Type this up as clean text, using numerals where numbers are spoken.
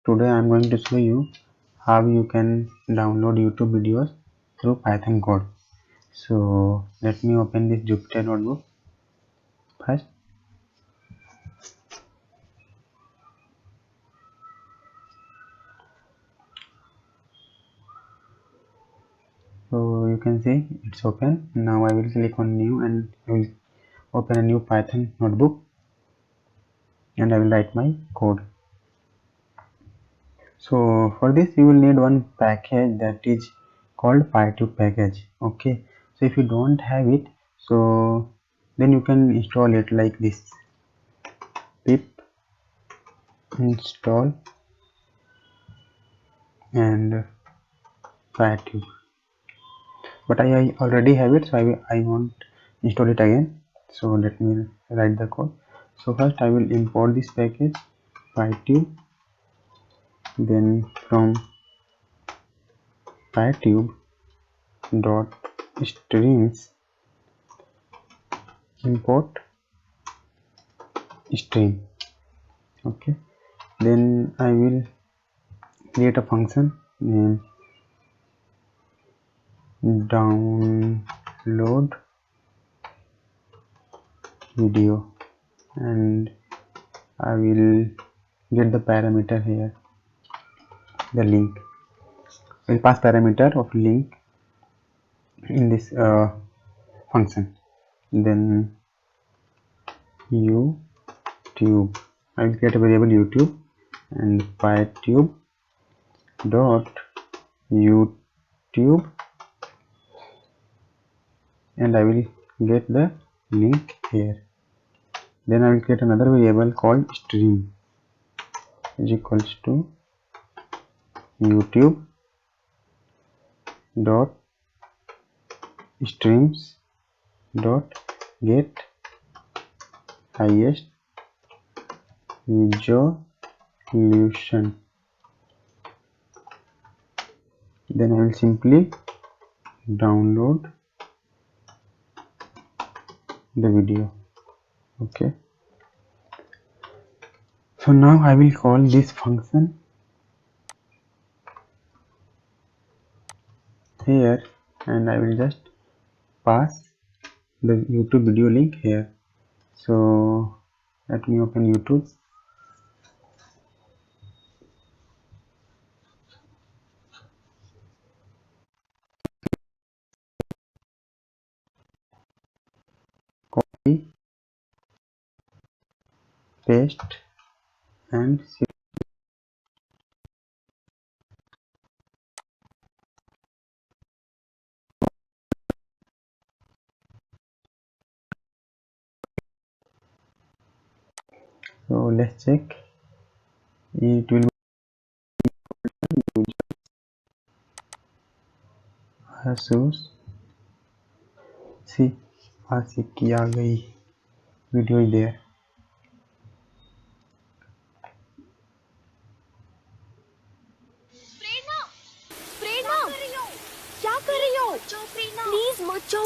Today I am going to show you how you can download YouTube videos through Python code. So let me open this Jupyter notebook first. So you can see it's open. Now I will click on new and I will open a new Python notebook and I will write my code. So for this you will need one package that is called PyTube package. Okay, so if you don't have it, so then you can install it like this: pip install and PyTube. But I already have it, so I won't install it again. So let me write the code. So first I will import this package PyTube, then from PyTube dot streams import stream. Okay, then I will create a function named download video and I will get the parameter here, the link. I will pass parameter of link in this function. Then YouTube, I will create a variable YouTube and PyTube dot YouTube and I will get the link here. Then I will create another variable called stream is equals to YouTube dot streams dot get highest resolution. Then I will simply download the video. Okay, so now I will call this function here and I will just pass the YouTube video link here. So let me open YouTube. Copy, paste and see. So let's check. It will ASUS. See, ASIC की आ गई. Video is there. प्रेरणा, क्या कर रही हो? Please मत जाओ